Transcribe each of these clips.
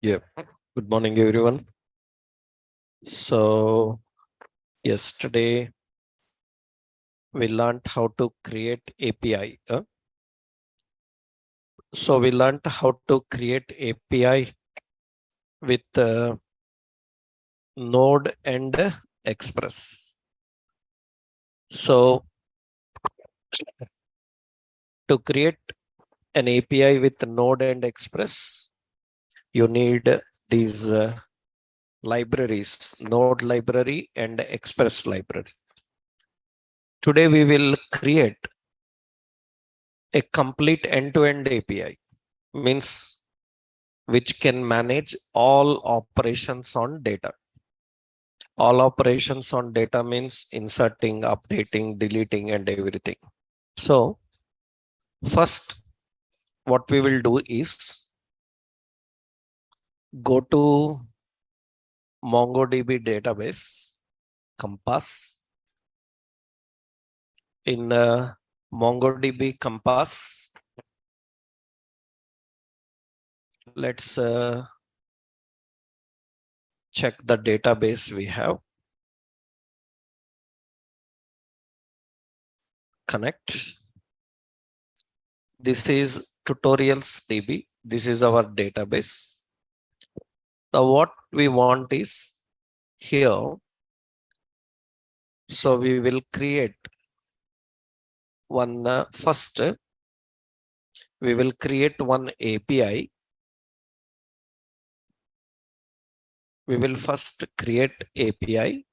Yeah, good morning, everyone. So, yesterday we learned how to create API. So, we learned how to create API with Node and Express. So, to create an API with Node and Express, you need these libraries, Node library and Express library. Today, we will create a complete end-to-end API. Means which can manage all operations on data. All operations on data means inserting, updating, deleting, and everything. So, first, what we will do is go to MongoDB database, Compass. In MongoDB Compass, let's check the database we have. Connect. This is tutorials DB. This is our database. Now what we want is here. So we will create one first. We will create one API. We will first create API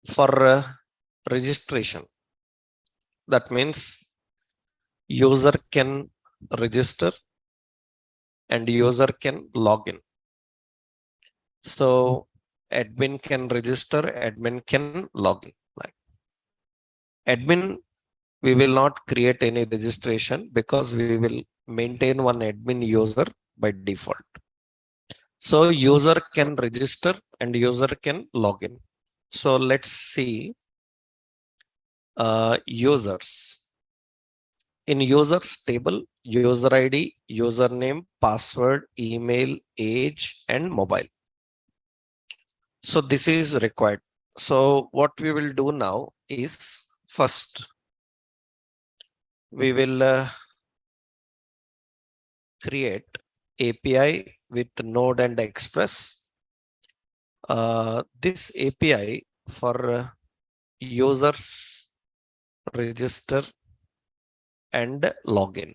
for registration. That means user can register and user can log in. So admin can register, admin can log in. Like admin, we will not create any registration because we will maintain one admin user by default. So user can register and user can log in. So let's see users. In users table, user ID, username, password, email, age, and mobile. So this is required. So what we will do now is first we will create API with Node and Express. This API for users register and login.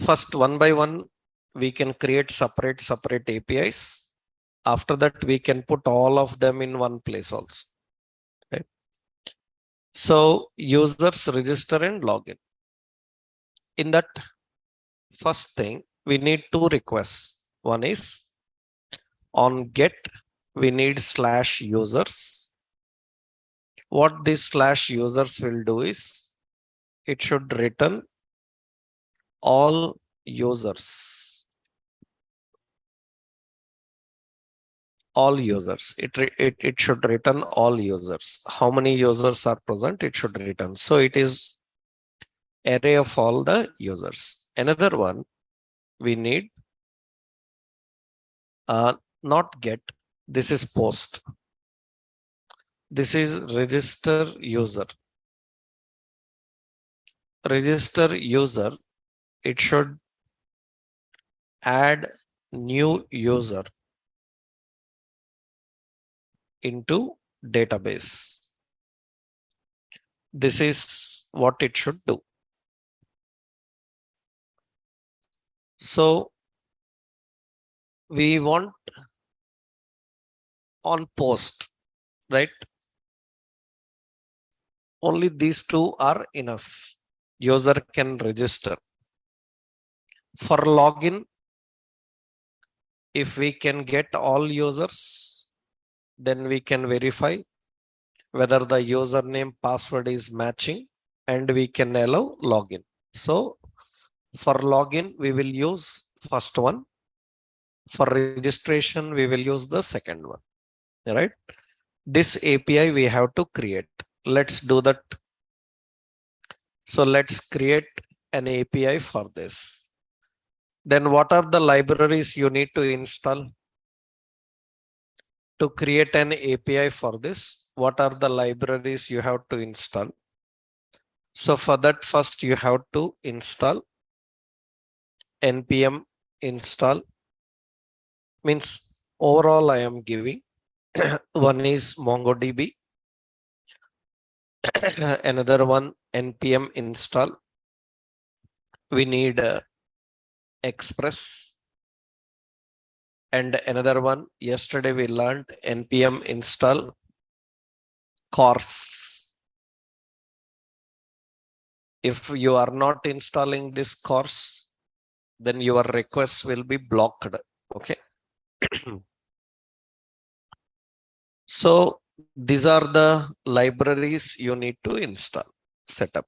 First, one by one, we can create separate APIs. After that, we can put all of them in one place also. Right? So users register and login. In that first thing, we need two requests. One is on get, we need /users. What this /users will do is it should return all users. All users. It should return all users. How many users are present? It should return. So it is array of all the users. Another one we need not get. This is post. This is register user. Register user. It should add new user into database. This is what it should do. So we want on post, right? Only these two are enough. User can register. For login, if we can get all users, then we can verify whether the username password is matching and we can allow login. So for login, we will use first one. For registration, we will use the second one. All right. This API we have to create. Let's do that. So let's create an API for this. Then what are the libraries you need to install to create an API for this? What are the libraries you have to install? So for that, first you have to install npm install, means overall I am giving one is MongoDB, another one npm install. We need Express, and another one yesterday we learned npm install course. If you are not installing this course, then your requests will be blocked. Okay. So these are the libraries you need to install, setup.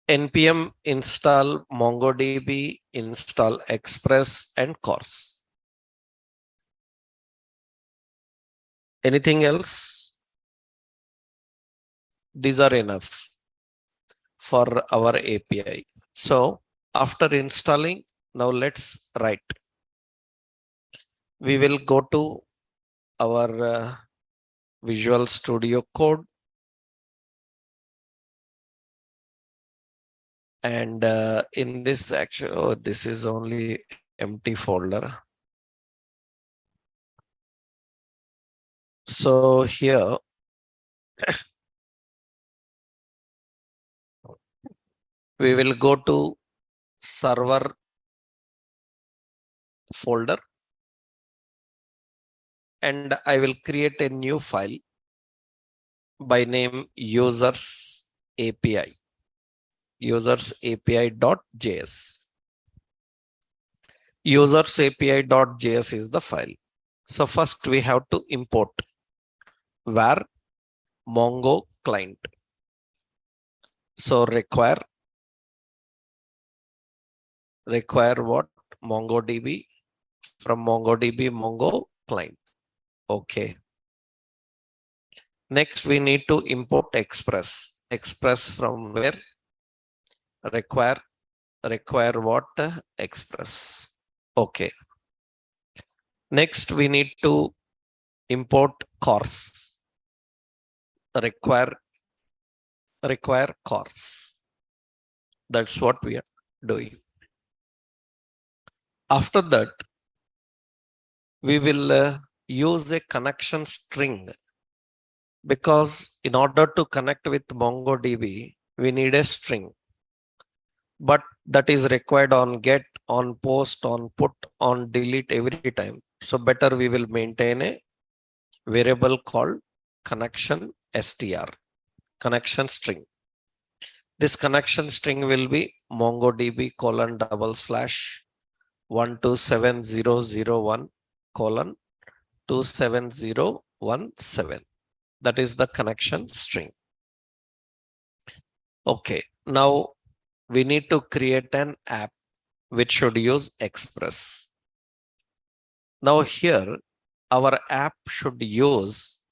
npm install MongoDB, install Express and course. Anything else? These are enough for our API. So after installing, now let's write. We will go to our Visual Studio Code, and in this actually, oh, this is only empty folder. So here we will go to server folder, and I will create a new file by name users API, users API.js. Users API.js is the file. So first we have to import var Mongo client. So require what? MongoDB. From MongoDB, Mongo client. Okay. Next, we need to import Express. Express from where? Require what? Express. Okay. Next, we need to import course. Require course. That's what we are doing. After that, we will use a connection string, because in order to connect with MongoDB, we need a string. But that is required on get, on post, on put, on delete every time. So better we will maintain a variable called connection str, connection string. This connection string will be MongoDB : /127001 : 27017. That is the connection string. Okay, now we need to create an app which should use Express. Now here, our app should use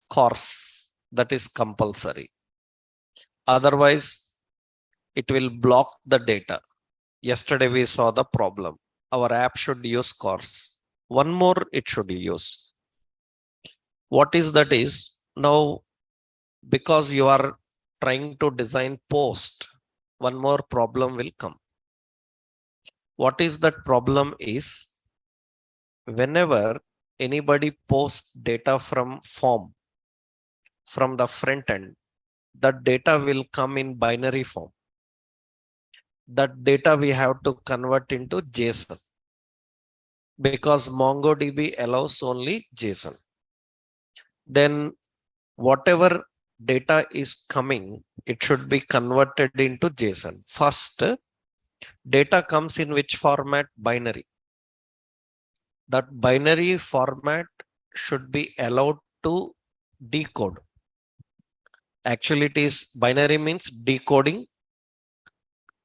course. That is compulsory. Otherwise, it will block the data. Yesterday we saw the problem. Our app should use course. One more it should use. What is that is, now because you are trying to design post, one more problem will come. What is that problem is, whenever anybody posts data from form, from the front end, that data will come in binary form. That data we have to convert into JSON, because MongoDB allows only JSON. Then whatever data is coming, it should be converted into JSON. First, data comes in which format? Binary. That binary format should be allowed to decode. Actually, it is binary means decoding.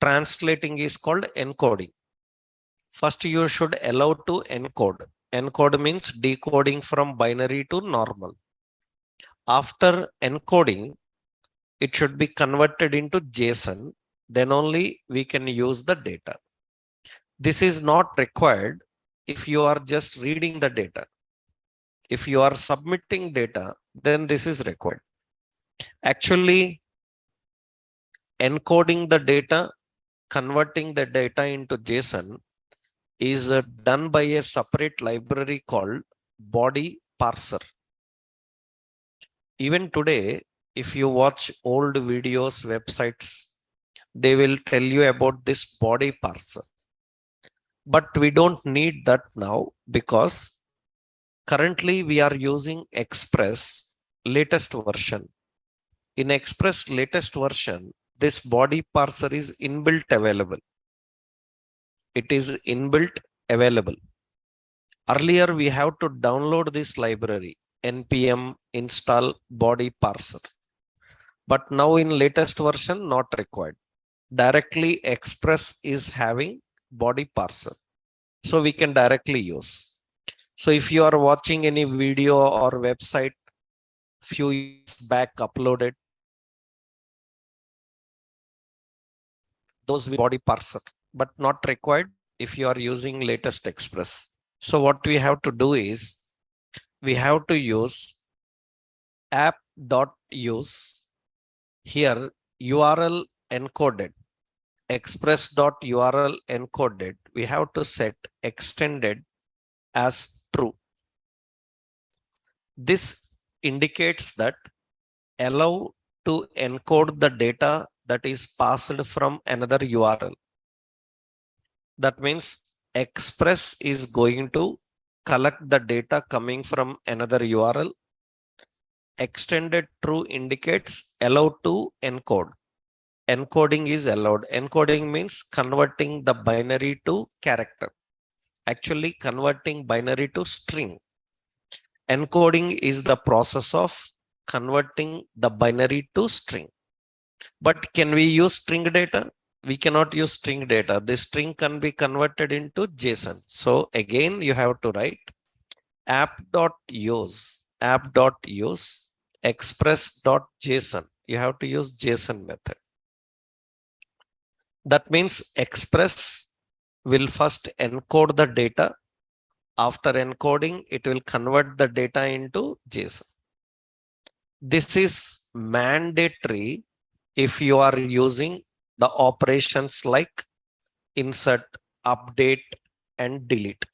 Translating is called encoding. First, you should allow to encode. Encode means decoding from binary to normal. After encoding, it should be converted into JSON. Then only we can use the data. This is not required if you are just reading the data. If you are submitting data, then this is required. Actually, encoding the data, converting the data into JSON is done by a separate library called body parser. Even today, if you watch old videos, websites, they will tell you about this body parser. But we don't need that now because currently we are using Express latest version. In Express latest version, this body parser is inbuilt available. It is inbuilt available. Earlier, we have to download this library, npm install body parser. But now in latest version, not required. Directly Express is having body parser. So we can directly use. So if you are watching any video or website few years back uploaded, those will body parser, but not required if you are using latest Express. So what we have to do is we have to use app.use here URL encoded, express.url encoded. We have to set extended as true. This indicates that allow to encode the data that is passed from another URL. That means Express is going to collect the data coming from another URL. Extended true indicates allow to encode. Encoding is allowed. Encoding means converting the binary to character. Actually converting binary to string. Encoding is the process of converting the binary to string. But can we use string data? We cannot use string data. The string can be converted into JSON. So again, you have to write app.use express.json. You have to use JSON method. That means Express will first encode the data. After encoding, it will convert the data into JSON. This is mandatory if you are using the operations like insert, update, and delete.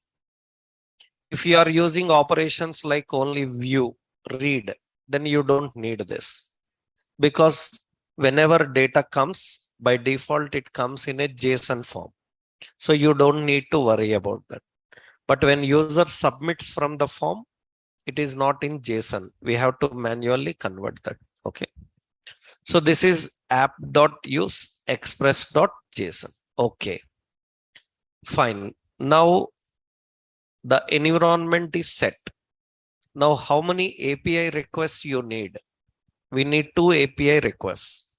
If you are using operations like only view, read, then you don't need this. Because whenever data comes, by default, it comes in a JSON form. So you don't need to worry about that. But when user submits from the form, it is not in JSON. We have to manually convert that. Okay. So this is app.use express.json. Okay. Fine. Now the environment is set. Now how many API requests you need? We need 2 API requests.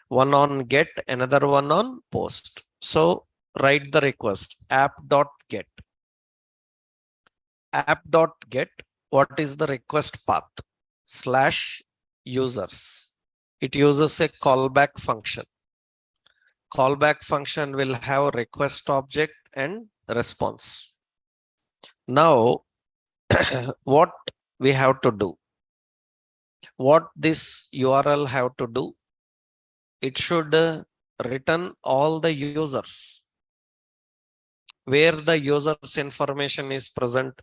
One on get, another one on post. So write the request app.get. App.get, what is the request path? /users. It uses a callback function. Callback function will have request object and response. Now, what we have to do? What this URL have to do? It should return all the users. Where the user's information is present.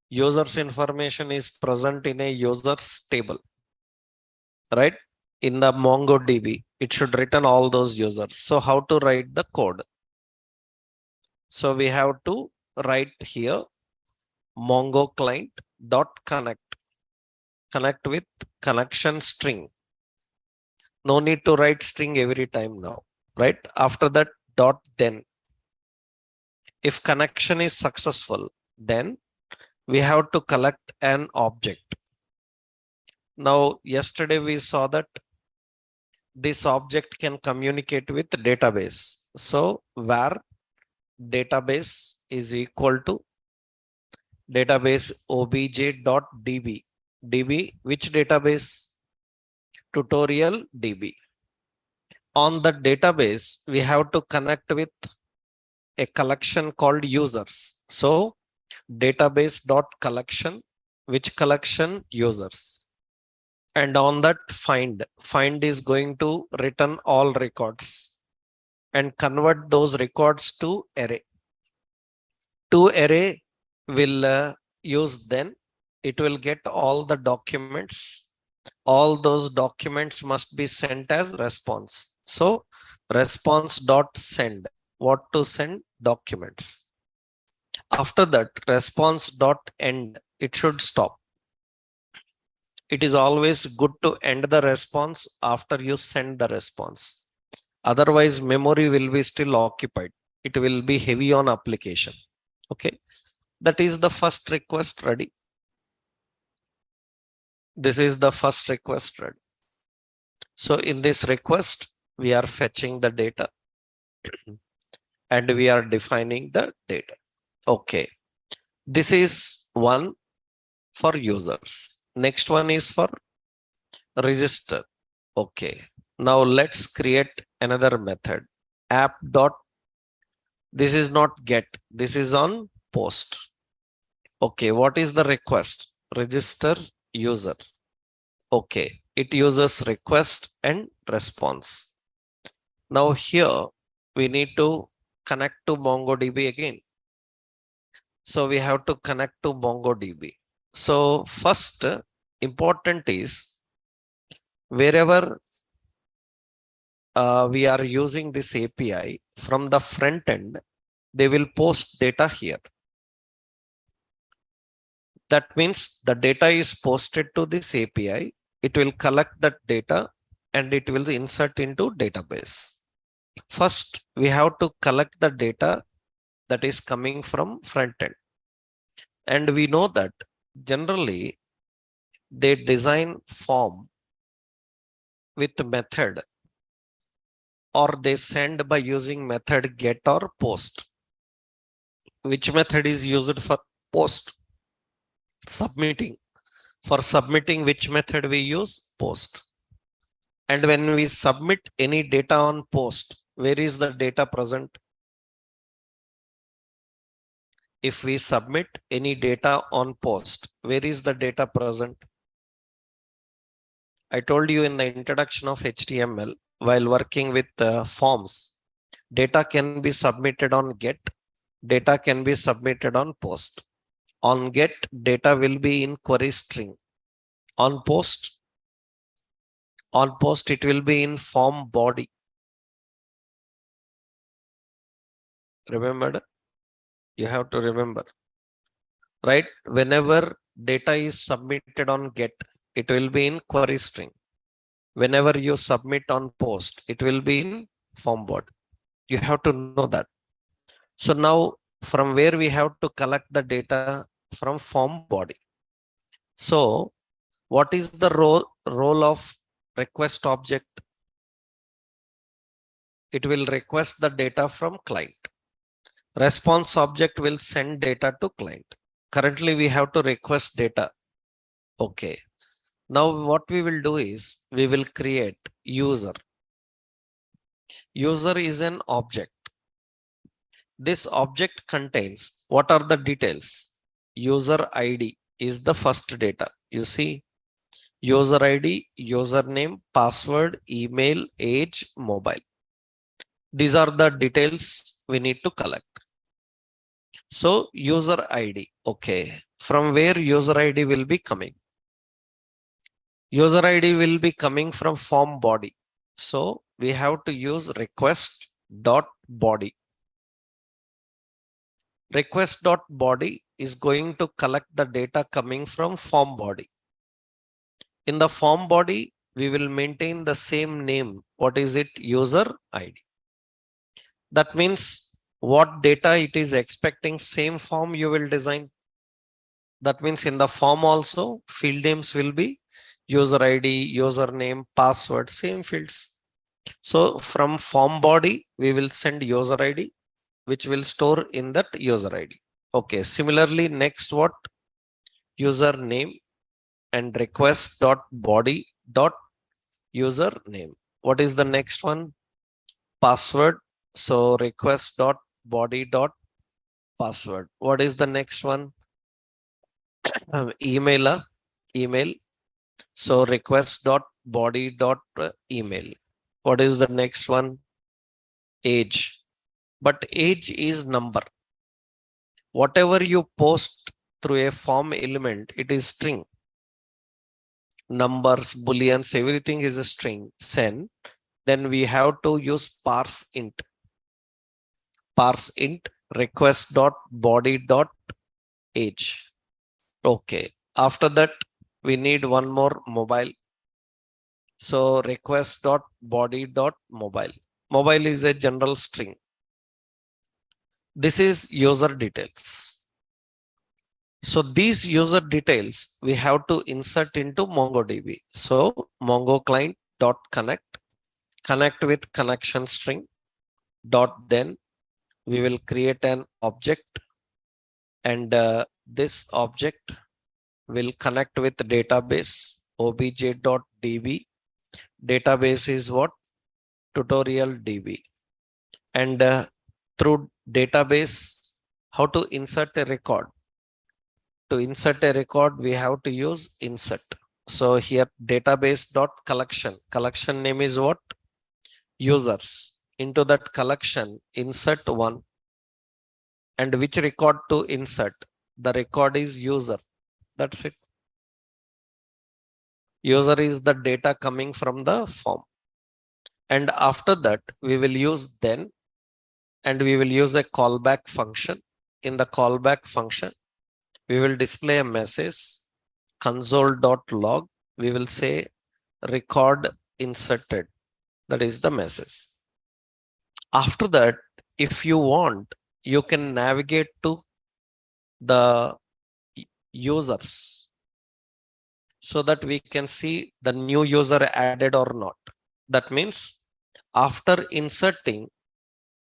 User's information is present in a users table, right? In the MongoDB, it should return all those users. So how to write the code? So we have to write here Mongo client dot connect with connection string. No need to write string every time now, right? After that dot then. If connection is successful, then we have to collect an object. Now, yesterday we saw that this object can communicate with database. So where database is equal to database obj.db. db, which database? tutorial DB. On the database, we have to connect with a collection called users. So database.collection, which collection? Users. And on that find is going to return all records and convert those records to array. To array will use then it will get all the documents. All those documents must be sent as response. So response dot send. What to send? Documents. After that, response dot end. It should stop. It is always good to end the response after you send the response. Otherwise, memory will be still occupied. It will be heavy on application. Okay. That is the first request ready. This is the first request ready. So in this request, we are fetching the data and we are defining the data. Okay. This is one for users. Next one is for register. Okay. Now let's create another method. App dot. This is not get. This is on post. Okay. What is the request? Register user. Okay. It uses request and response. Now here we need to connect to MongoDB again. So we have to connect to MongoDB. So first important is wherever we are using this API from the front end, they will post data here. That means the data is posted to this API. It will collect that data and it will insert into database. First, we have to collect the data that is coming from front end. And we know that generally they design form with method or they send by using method get or post. Which method is used for post? Submitting. For submitting, which method we use? Post. And when we submit any data on post, where is the data present? If we submit any data on post, where is the data present? I told you in the introduction of HTML, while working with forms, data can be submitted on get, data can be submitted on post. On get, data will be in query string. On post, it will be in form body. Remembered? You have to remember, right? Whenever data is submitted on get, it will be in query string. Whenever you submit on post, it will be in form body. You have to know that. So now from where we have to collect the data? From form body. So what is the role of request object? It will request the data from client. Response object will send data to client. Currently we have to request data. Okay. Now what we will do is we will create user. User is an object. This object contains what are the details? User ID is the first data. You see, user ID, username, password, email, age, mobile. These are the details we need to collect. So user ID. Okay. From where user ID will be coming? User ID will be coming from form body. So we have to use request dot body. Request dot body is going to collect the data coming from form body. In the form body, we will maintain the same name. What is it? User ID. That means what data it is expecting, same form you will design. That means in the form also, field names will be user ID, username, password, same fields. So from form body, we will send user ID, which will store in that user ID. Okay. Similarly, next what? Username and request dot body dot username. What is the next one? Password. So request dot body dot password. What is the next one? Email. Email. So request dot body dot email. What is the next one? Age. But age is number. Whatever you post through a form element, it is string. Numbers, booleans, everything is a string. Send. Then we have to use parse int. Parse int request dot body dot age. Okay. After that, we need one more mobile. So request dot body dot mobile. Mobile is a general string. This is user details. So these user details we have to insert into MongoDB. So Mongo client dot connect with connection string dot then we will create an object, and this object will connect with database obj.db. Database is what? Tutorial DB. And through database, how to insert a record? To insert a record, we have to use insert. So here database.collection. Collection name is what? Users. Into that collection, insert one. And which record to insert? The record is user. That's it. User is the data coming from the form. And after that, we will use then, and we will use a callback function. In the callback function, we will display a message console.log. We will say record inserted. That is the message. After that, if you want, you can navigate to the users so that we can see the new user added or not. That means after inserting,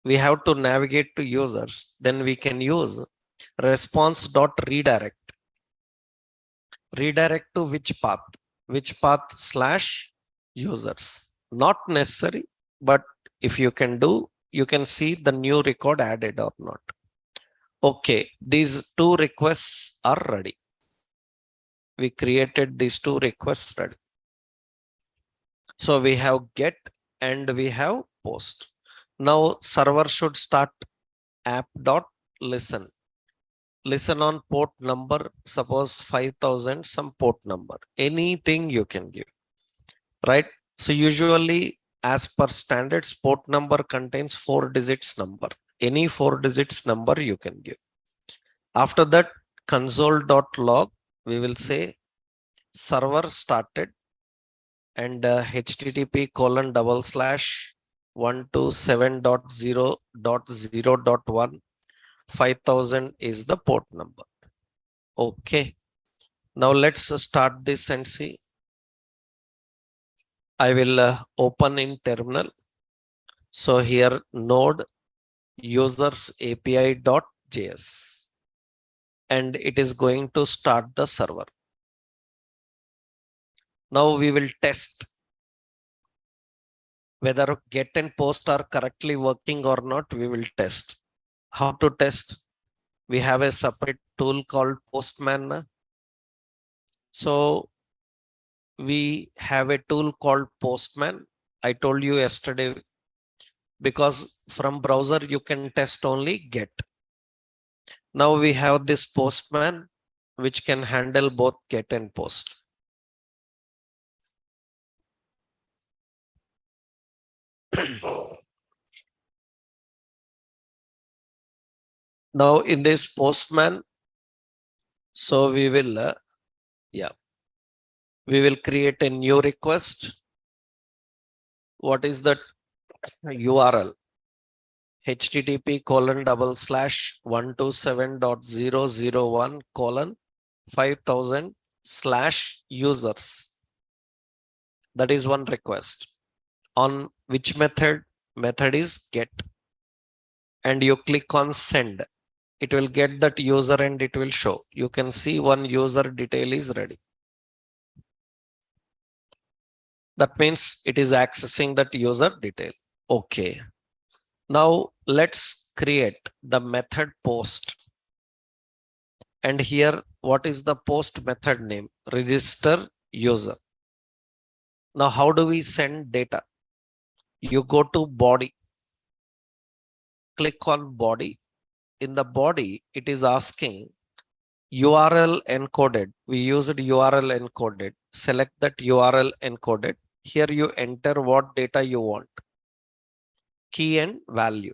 we have to navigate to users. Then we can use response.redirect. Redirect to which path? Which path / users? Not necessary, but if you can do, you can see the new record added or not. Okay, these two requests are ready. We created these two requests ready. So we have get and we have post. Now server should start app.listen. Listen on port number, suppose 5000, some port number, anything you can give, right? So usually as per standards, port number contains 4 digits number. Any 4 digits number you can give. After that, console.log, we will say server started and http://127.0.0.1 5000 is the port number. Okay. Now let's start this and see. I will open in terminal. So here node users API.js, and it is going to start the server. Now we will test whether get and post are correctly working or not. We will test. How to test? We have a separate tool called Postman. So we have a tool called Postman. I told you yesterday, because from browser you can test only get. Now we have this Postman which can handle both get and post. Now in this Postman, so we will we will create a new request. What is that URL? http://127.0.0.1:5000/users. That is one request. On which method? Method is get. And you click on send. It will get that user and it will show. You can see one user detail is ready. That means it is accessing that user detail. Okay. Now let's create the method post. And here, what is the post method name? Register user. Now, how do we send data? You go to body, click on body. In the body, it is asking URL encoded. We used URL encoded. Select that URL encoded. Here you enter what data you want. Key and value.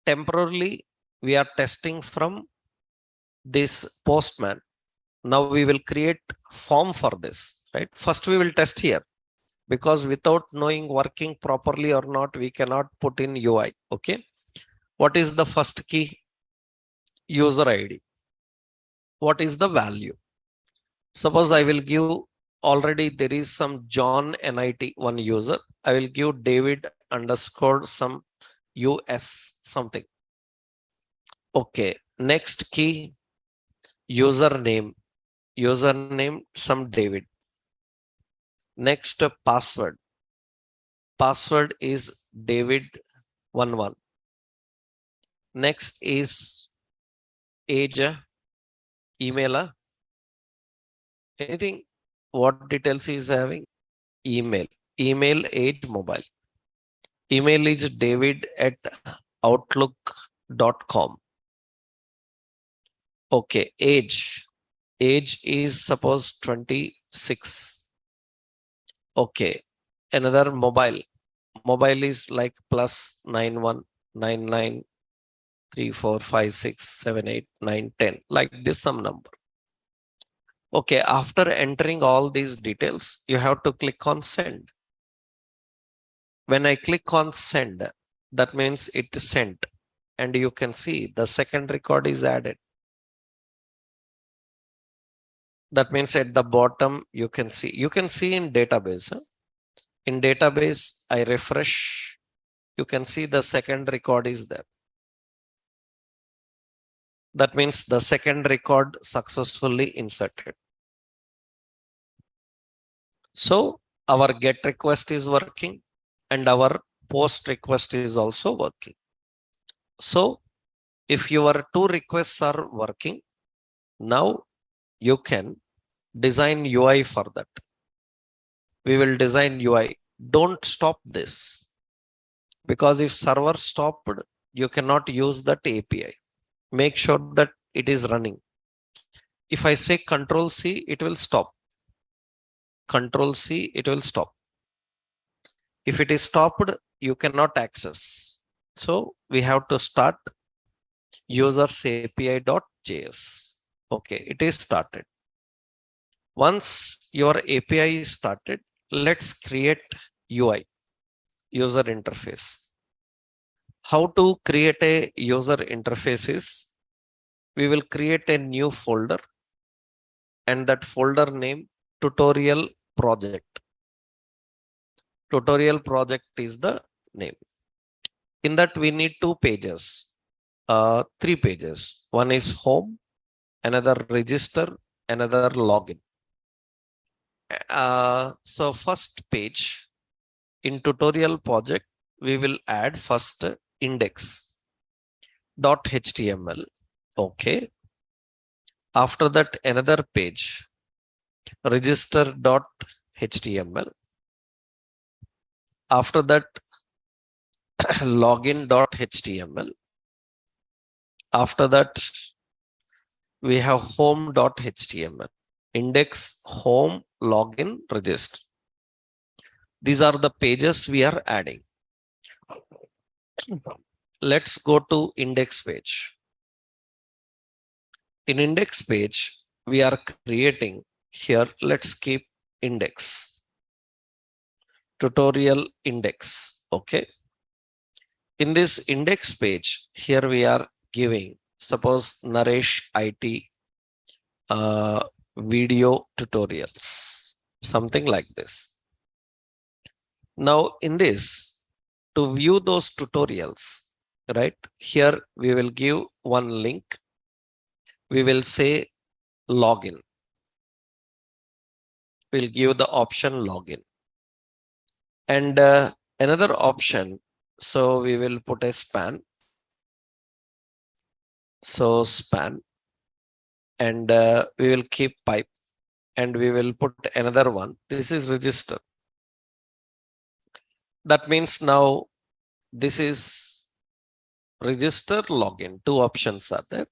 Temporarily, we are testing from this postman. Now we will create form for this, right? First we will test here, because without knowing working properly or not, we cannot put in UI. Okay. What is the first key? User ID. What is the value? Suppose I will give, already there is some John NIT one user. I will give David underscore some US something. Okay. Next key, username. Username some David. Next password. Password is David11. Next is age, email, anything. What details is having? Email, age, mobile. Email is david at outlook.com. Okay, age is suppose 26. Okay, another mobile. Mobile is like +9199345678910910, like this some number. Okay, after entering all these details, you have to click on send. When I click on send, that means it sent, and you can see the second record is added. That means at the bottom, you can see in database. In database, I refresh, you can see the second record is there. That means the second record successfully inserted. So our get request is working and our post request is also working. So if your two requests are working, now you can design UI for that. We will design UI. Don't stop this, because if server stopped, you cannot use that API. Make sure that it is running. If I say Control C, it will stop. Control C, it will stop. If it is stopped, you cannot access. So we have to start users API.js. Okay, it is started. Once your API is started, let's create UI, user interface. How to create a user interface is, we will create a new folder, and that folder name tutorial project. Tutorial project is the name. In that we need two pages, 3 pages. One is home, another register, another login. So first page in tutorial project, we will add first index.html. Okay. After that, another page, register.html. After that, login.html. After that, we have home.html. Index, home, login, register. These are the pages we are adding. Let's go to index page. In index page, we are creating here, let's keep index, tutorial index. Okay. In this index page, here we are giving, suppose Naresh IT video tutorials, something like this. Now in this, to view those tutorials, right, here we will give one link. We will say login. We'll give the option login. And another option, so we will put a span. So span, and we will keep pipe, and we will put another one. This is register. That means now this is register login. Two options are there.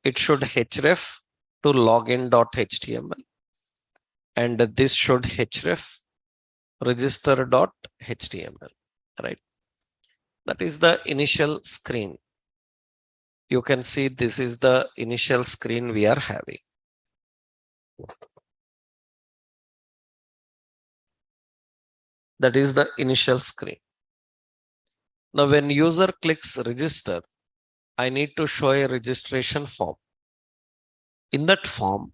It should href to login.html, and this should href register.html, right? That is the initial screen. You can see this is the initial screen we are having. That is the initial screen. Now, when user clicks register, I need to show a registration form. In that form,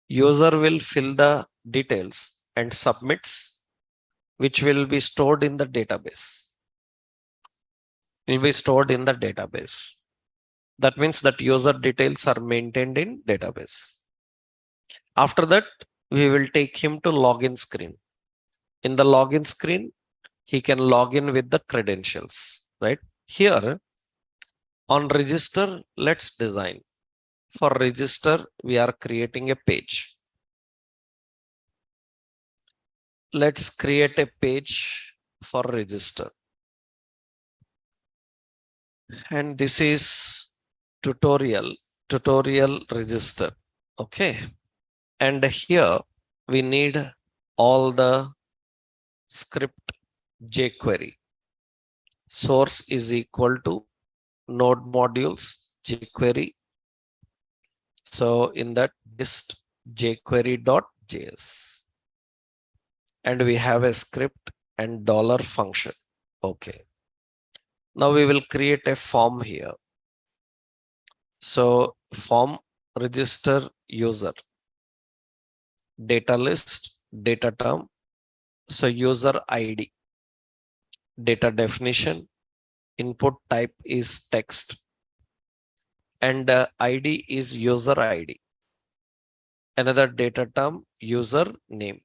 user will fill the details and submits, which will be stored in the database. Will be stored in the database. That means that user details are maintained in database. After that, we will take him to login screen. In the login screen, he can log in with the credentials, right? Here on register, let's design. For register, we are creating a page. Let's create a page for register. And this is tutorial register. Okay. And here we need all the script jQuery. Source is equal to node modules jQuery. So in that list jQuery.js. And we have a script and dollar function. Okay. Now we will create a form here. So form register user, data list, data term. So user ID, data definition, input type is text, and ID is user ID. Another data term, user name,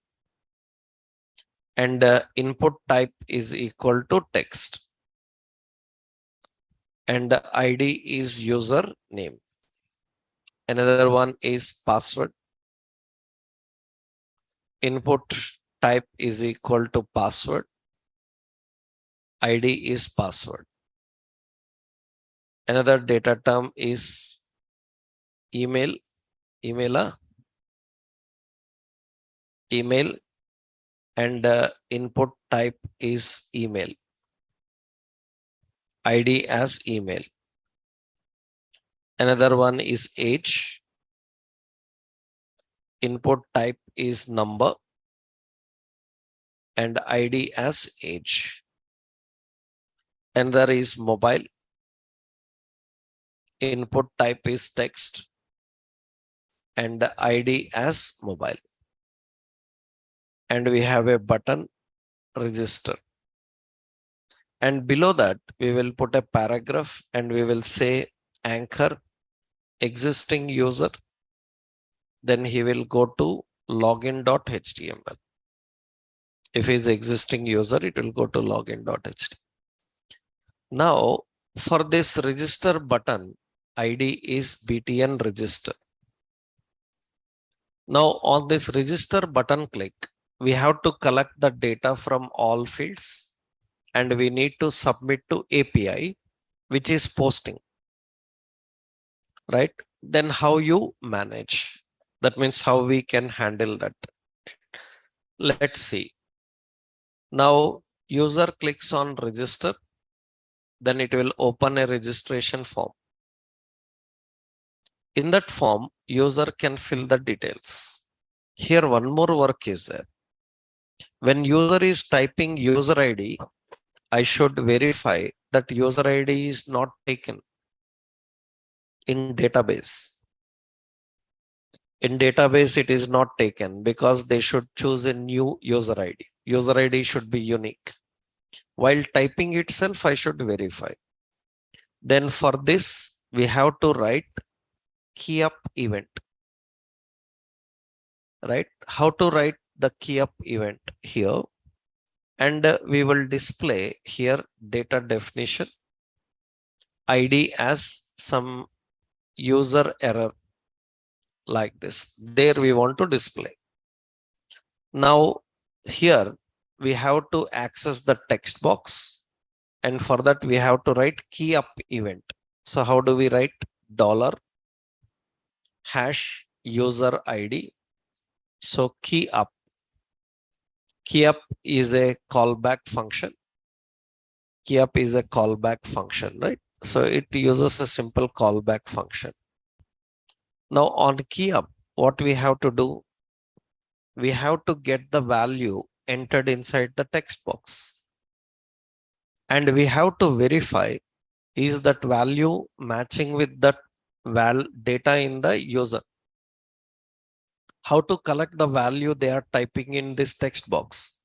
and input type is equal to text, and ID is user name. Another one is password. Input type is equal to password. ID is password. Another data term is email, email, and input type is email. ID as email. Another one is age. Input type is number and ID as age. Another is mobile. Input type is text and ID as mobile. And we have a button register. And below that, we will put a paragraph and we will say anchor existing user. Then he will go to login.html. If he is existing user, it will go to login.html. Now, for this register button, ID is btn register. Now, on this register button click, we have to collect the data from all fields and we need to submit to API, which is posting, right? Then how you manage? That means how we can handle that. Let's see. Now, user clicks on register, then it will open a registration form. In that form, user can fill the details. Here, one more work is there. When user is typing user ID, I should verify that user ID is not taken in database. In database, it is not taken because they should choose a new user ID. User ID should be unique. While typing itself, I should verify. Then for this, we have to write key up event, right? How to write the key up event here? And we will display here data definition ID as some user error like this. There we want to display. Now here we have to access the text box, and for that we have to write key up event. So how do we write? Dollar hash user ID. So key up is a callback function. Key up is a callback function, right? So it uses a simple callback function. Now on key up, what we have to do? We have to get the value entered inside the text box. And we have to verify, is that value matching with that data in the user? How to collect the value they are typing in this text box?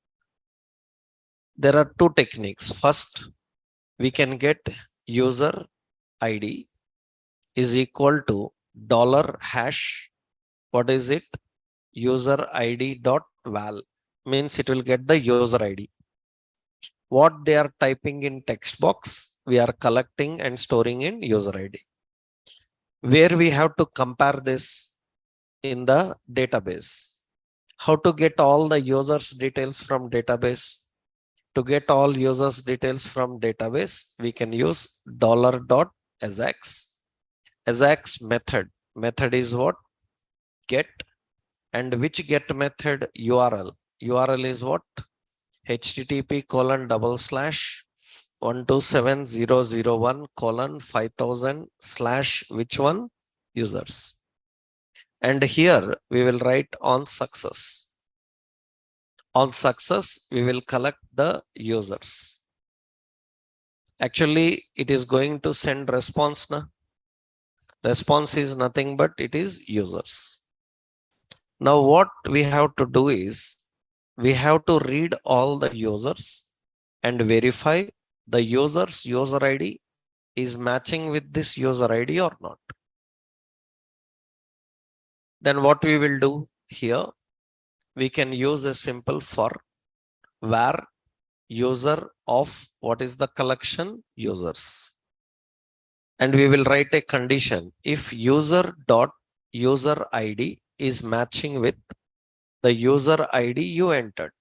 There are two techniques. First, we can get user ID is equal to dollar hash. What is it? User ID dot val, means it will get the user ID. What they are typing in text box, we are collecting and storing in user ID. Where we have to compare this in the database. How to get all the users details from database? To get all users details from database, we can use $.ajax. Ajax method. Method is what? Get. And which get method? URL. URL is what? http://127.001:5000/ which one? Users. And here we will write on success. On success, we will collect the users. Actually, it is going to send response now. Response is nothing but it is users. Now what we have to do is, we have to read all the users and verify the user's user ID is matching with this user ID or not. Then what we will do here, we can use a simple for var user of what is the collection? Users. And we will write a condition if user dot user ID is matching with the user ID you entered,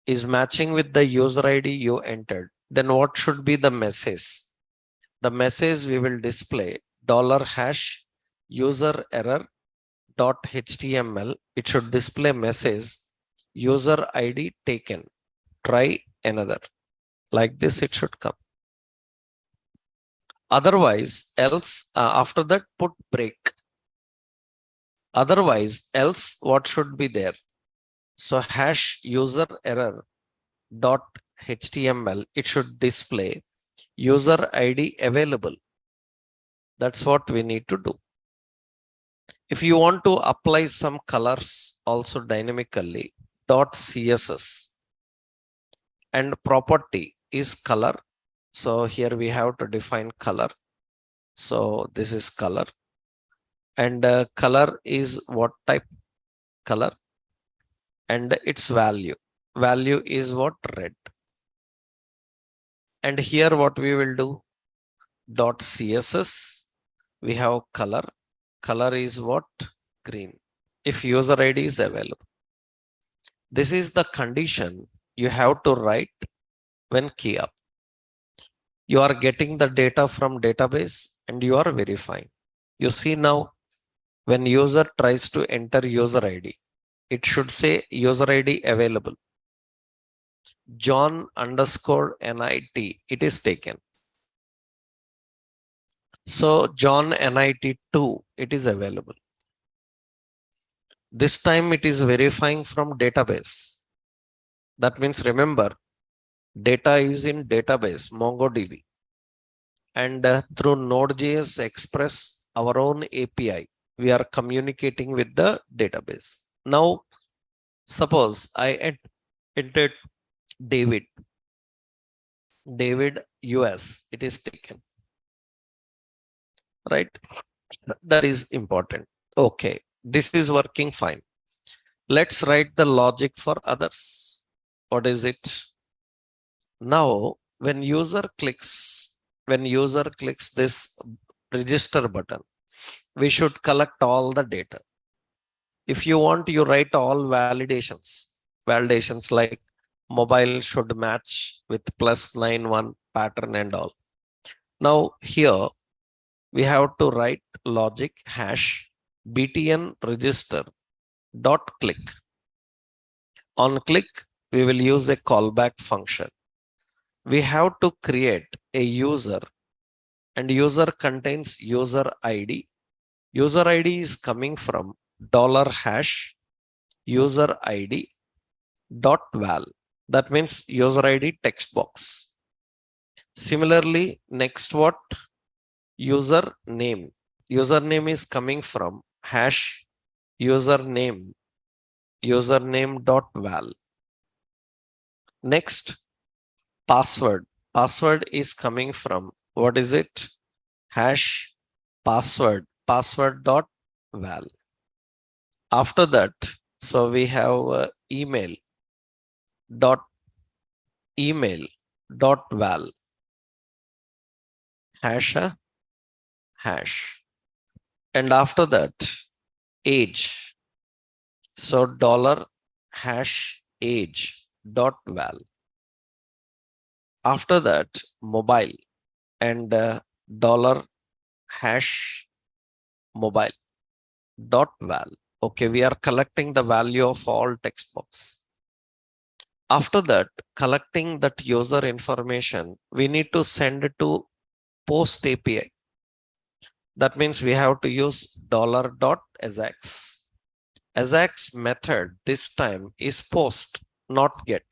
is matching with the user ID you entered, then what should be the message? The message we will display $hash user error dot html. It should display message user ID taken. Try another. Like this it should come. Otherwise, else after that put break. Otherwise, else what should be there? So hash user error dot html, it should display user ID available. That's what we need to do. If you want to apply some colors also dynamically, .css and property is color. So here we have to define color. So this is color, and color is what type? Color, and its value. Value is what? Red. And here what we will do? .css, we have color. Color is what? Green. If user ID is available. This is the condition you have to write when key up. You are getting the data from database and you are verifying. You see now, when user tries to enter user ID, it should say user ID available. John underscore NIT, it is taken. So John NIT 2, it is available. This time it is verifying from database. That means, remember, data is in database, MongoDB. And through Node.js Express, our own API, we are communicating with the database. Now, suppose I entered David US, it is taken. Right? That is important. Okay, this is working fine. Let's write the logic for others. What is it? Now, when user clicks this register button, we should collect all the data. If you want, you write all validations like mobile should match with +91 pattern and all. Now here we have to write logic hash btn register dot click. On click, we will use a callback function. We have to create a user, and user contains user ID. User ID is coming from $hash user ID dot val. That means user ID text box. Similarly, next what? Username. Username is coming from hash username dot val. Next, password. Password is coming from, what is it? Hash password dot val. After that, so we have email dot val hash. And after that, age. So $hash age dot val. After that, mobile and $hash mobile dot val. Okay, we are collecting the value of all text box. After that, collecting that user information, we need to send it to post API. That means we have to use $.ajax. Ajax method this time is post, not get.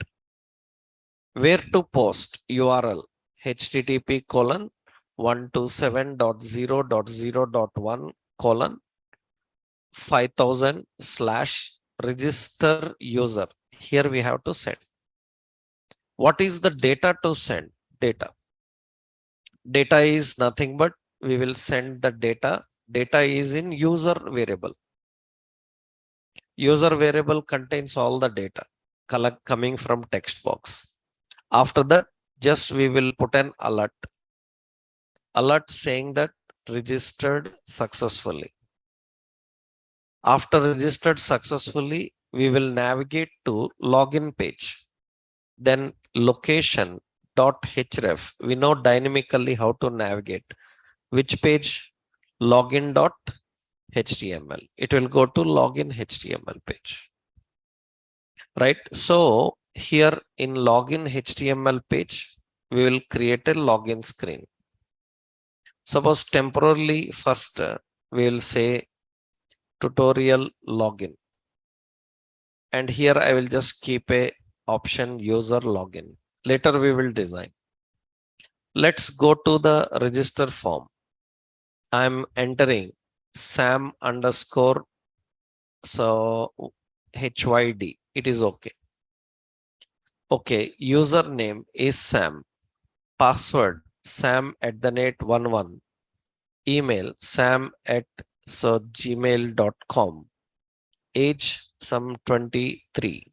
Where to post? URL http://127.0.0.1:5000/register user. Here we have to send. What is the data to send? Data is nothing but we will send the data. Data is in user variable. User variable contains all the data coming from text box. After that, just we will put an alert saying that registered successfully. After registered successfully, we will navigate to login page. Then location.href. We know dynamically how to navigate. Which page? Login.html. It will go to login HTML page. Right? So here in login HTML page, we will create a login screen. Suppose temporarily first we will say tutorial login. And here I will just keep a option user login. Later we will design. Let's go to the register form. I'm entering Sam underscore so HYD. It is okay. Okay, username is Sam. Password sam@11. Email sam@gmail.com. Age some 23.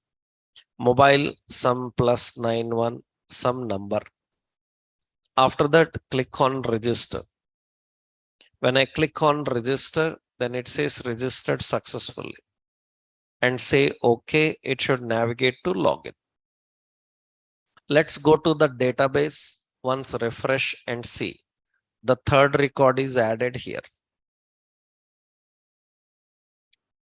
Mobile some +91 some number. After that, click on register. When I click on register, then it says registered successfully. And say okay, it should navigate to login. Let's go to the database. Once refresh and see. The third record is added here.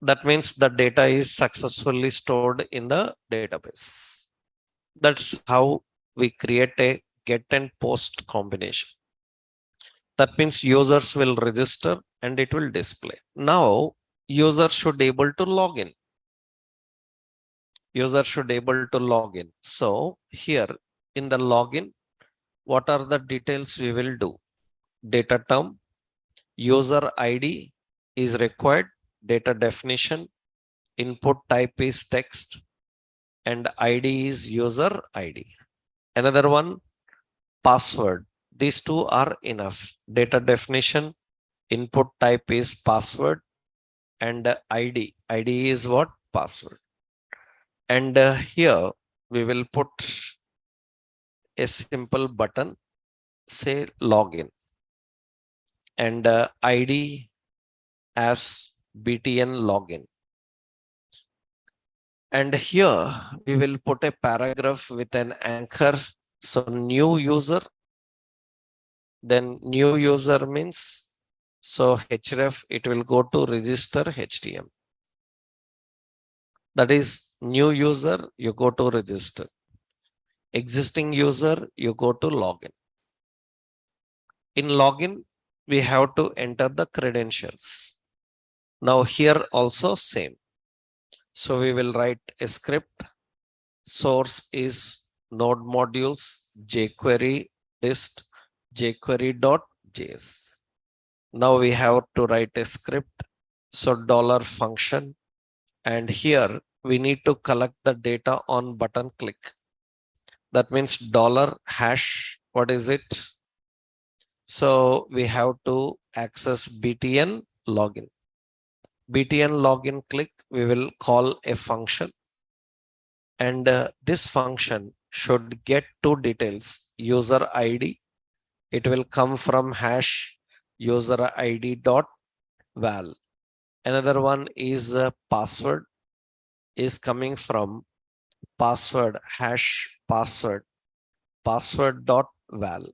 That means the data is successfully stored in the database. That's how we create a get and post combination. That means users will register and it will display. Now user should able to log in. User should able to log in. So here in the login, what are the details we will do? Data term, user ID is required, data definition, input type is text, and ID is user ID. Another one, password. These two are enough. Data definition, input type is password, and ID. ID is what? Password. And here we will put a simple button, say login, and ID as BTN login. And here we will put a paragraph with an anchor. So new user, then new user means, so href, it will go to register HTML. That is new user, you go to register. Existing user, you go to login. In login, we have to enter the credentials. Now here also same. So we will write a script. Source is node modules, jQuery dist, jQuery.js. Now we have to write a script. So $function. And here we need to collect the data on button click. That means $hash. What is it? So we have to access BTN login. BTN login click, we will call a function. And this function should get two details, user ID. It will come from hash user ID dot val. Another one is password is coming from password hash password dot val.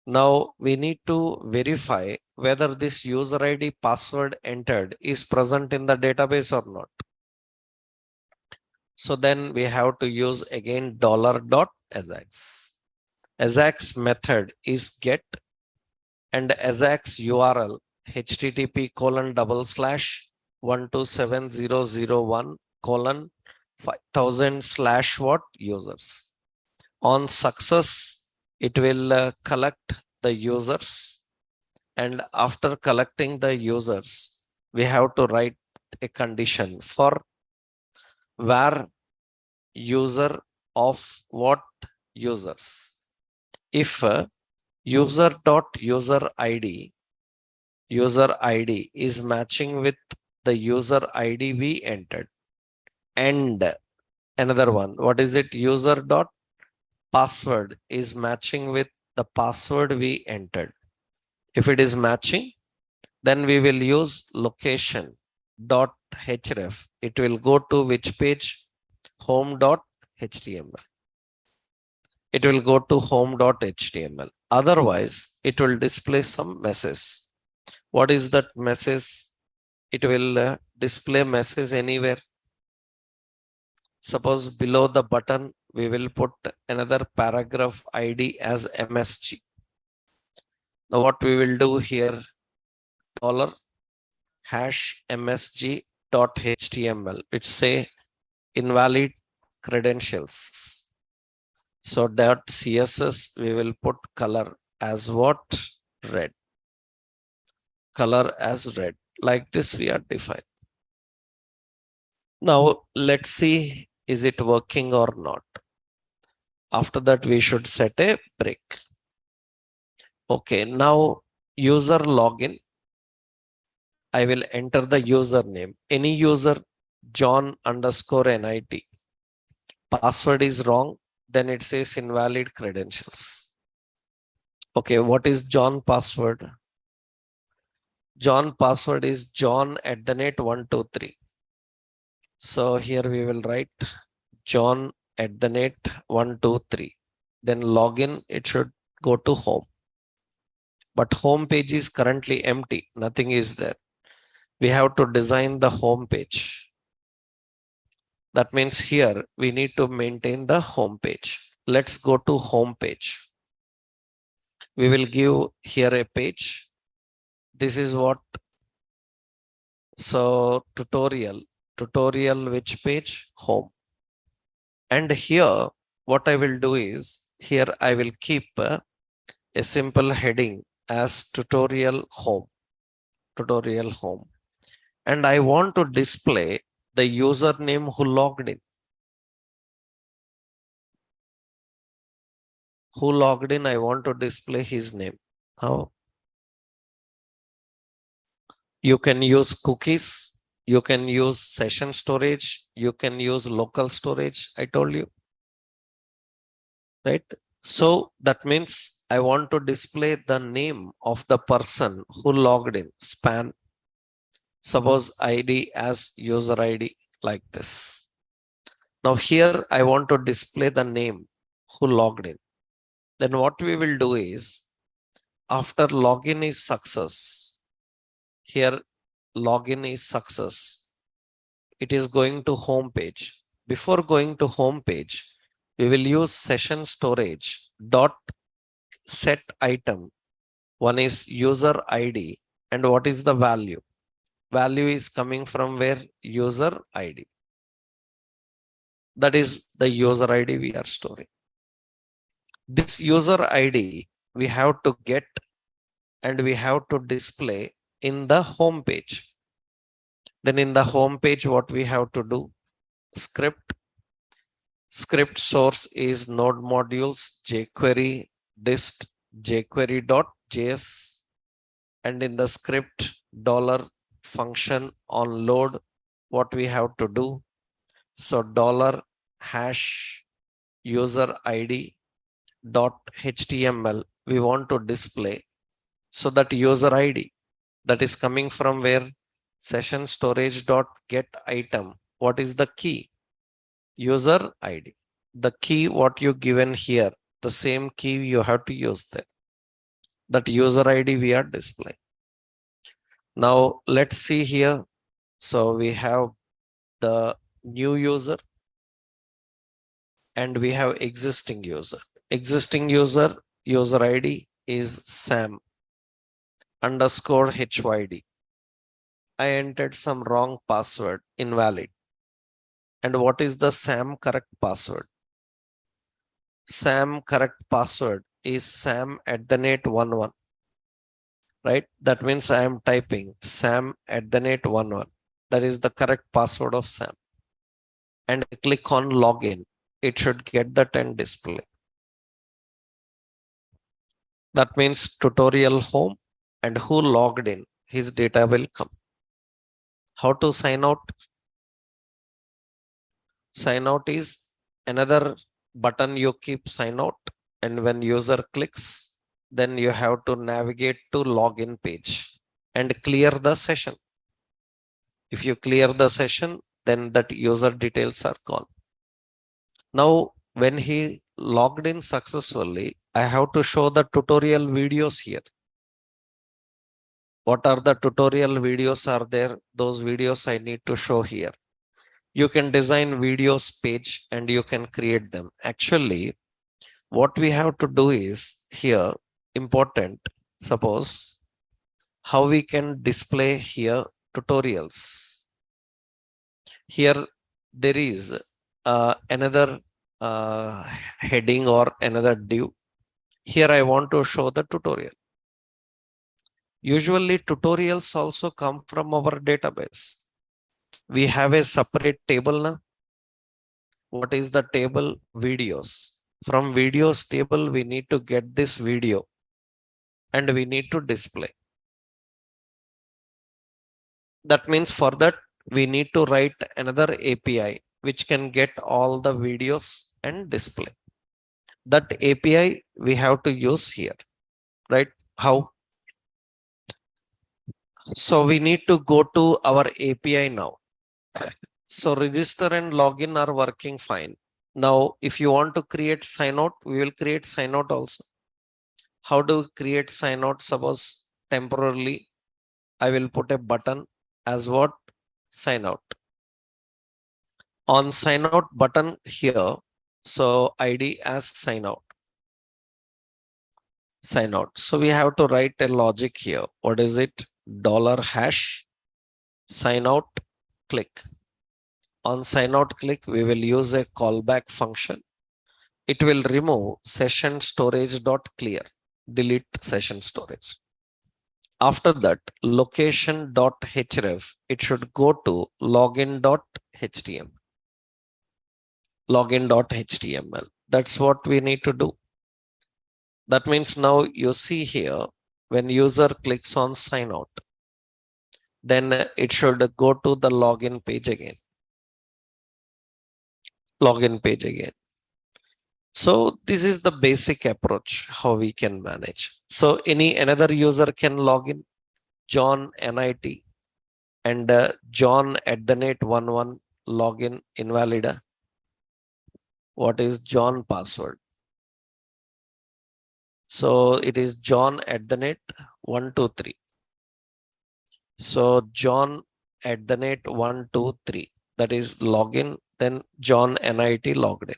Now we need to verify whether this user ID password entered is present in the database or not. So then we have to use again $.ajax. Ajax method is get, and Ajax URL http://127.001:5000/ users. On success, it will collect the users, and after collecting the users, we have to write a condition for where user of what users. If user.user ID is matching with the user ID we entered, and another one, what is it? User dot password is matching with the password we entered. If it is matching, then we will use location dot href. It will go to which page? home.html. It will go to home.html. Otherwise, it will display some message. What is that message? It will display message anywhere. Suppose below the button, we will put another paragraph ID as MSG. Now what we will do here, $#MSG.html, which say invalid credentials. So .css, we will put color as what? Red. Color as red. Like this we are defined. Now let's see, is it working or not? After that, we should set a break. Okay, now user login. I will enter the username. Any user, John_NIT. Password is wrong, then it says invalid credentials. Okay, what is John password? John password is John@123. So here we will write John@123. Then login, it should go to home. But home page is currently empty. Nothing is there. We have to design the home page. That means here we need to maintain the home page. Let's go to home page. We will give here a page. This is what? So tutorial which page? Home. And here what I will do is, here I will keep a simple heading as tutorial home. And I want to display the username who logged in. I want to display his name. How? You can use cookies. You can use session storage. You can use local storage. I told you. right? So that means I want to display the name of the person who logged in, span, suppose ID as user ID like this. Now here I want to display the name who logged in. Then what we will do is after login is success, here login is success. It is going to home page. Before going to home page, we will use session storage dot set item. One is user ID and what is the value? Value is coming from where? User ID. That is the user ID we are storing. This user ID we have to get and we have to display in the home page. Then in the home page, what we have to do? Script source is node modules, jQuery dist jQuery.js, and in the script dollar function on load, what we have to do? So dollar hash user ID dot html we want to display. So that user ID that is coming from where? Session storage dot get item. What is the key? User ID. The key what you given here, the same key you have to use there. That user ID we are displaying. Now let's see here. So we have the new user and we have existing user. Existing user ID is Sam underscore HYD. I entered some wrong password, invalid. And what is the Sam correct password? Sam correct password is sam@11, right? That means I am typing sam@11. That is the correct password of Sam. And click on login. It should get that and display. That means tutorial home and who logged in, his data will come. How to sign out? Sign out is another button you keep sign out. And when user clicks, then you have to navigate to login page and clear the session. If you clear the session, then that user details are gone. Now, when he logged in successfully, I have to show the tutorial videos here. What are the tutorial videos are there? Those videos I need to show here. You can design videos page and you can create them. Actually, what we have to do is here important. Suppose how we can display here tutorials. Here there is another heading or another div. Here I want to show the tutorial. Usually tutorials also come from our database. We have a separate table now. What is the table? Videos. From videos table, we need to get this video and we need to display. That means for that, we need to write another API which can get all the videos and display. That API we have to use here, right? How? So we need to go to our API now. So register and login are working fine. Now, if you want to create sign out, we will create sign out also. How do we create sign out? Suppose temporarily, I will put a button as what? Sign out. On sign out button here, so ID as sign out. Sign out. So we have to write a logic here. What is it? Dollar hash sign out click. On sign out click, we will use a callback function. It will remove session storage dot clear, delete session storage. After that, location dot href, it should go to login dot html. Login dot html. That's what we need to do. That means now you see here, when user clicks on sign out, then it should go to the login page again. Login page again. So this is the basic approach how we can manage. So any another user can log in, John NIT, and John at the net 11 login invalid. What is John password? So it is John at the net 123. So John at the net 123, that is login, then John NIT logged in.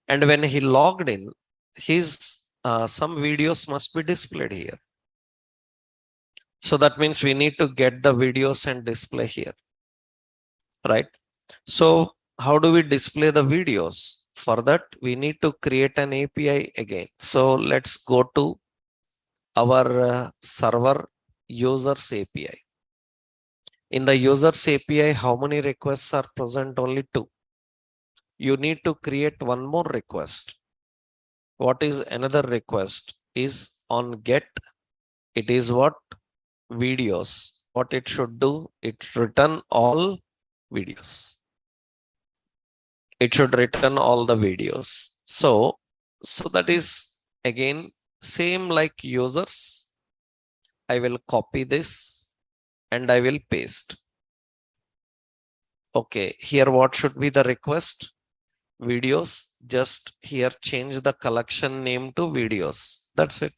And when he logged in, his some videos must be displayed here. So that means we need to get the videos and display here, right? So how do we display the videos? For that, we need to create an API again. So let's go to our server users API. In the users API, how many requests are present? Only 2. You need to create one more request. What is another request? Is on get. It is what? Videos. What it should do? It return all videos. It should return all the videos. So that is again same like users. I will copy this and I will paste. Okay, here what should be the request? Videos. Just here change the collection name to videos. That's it.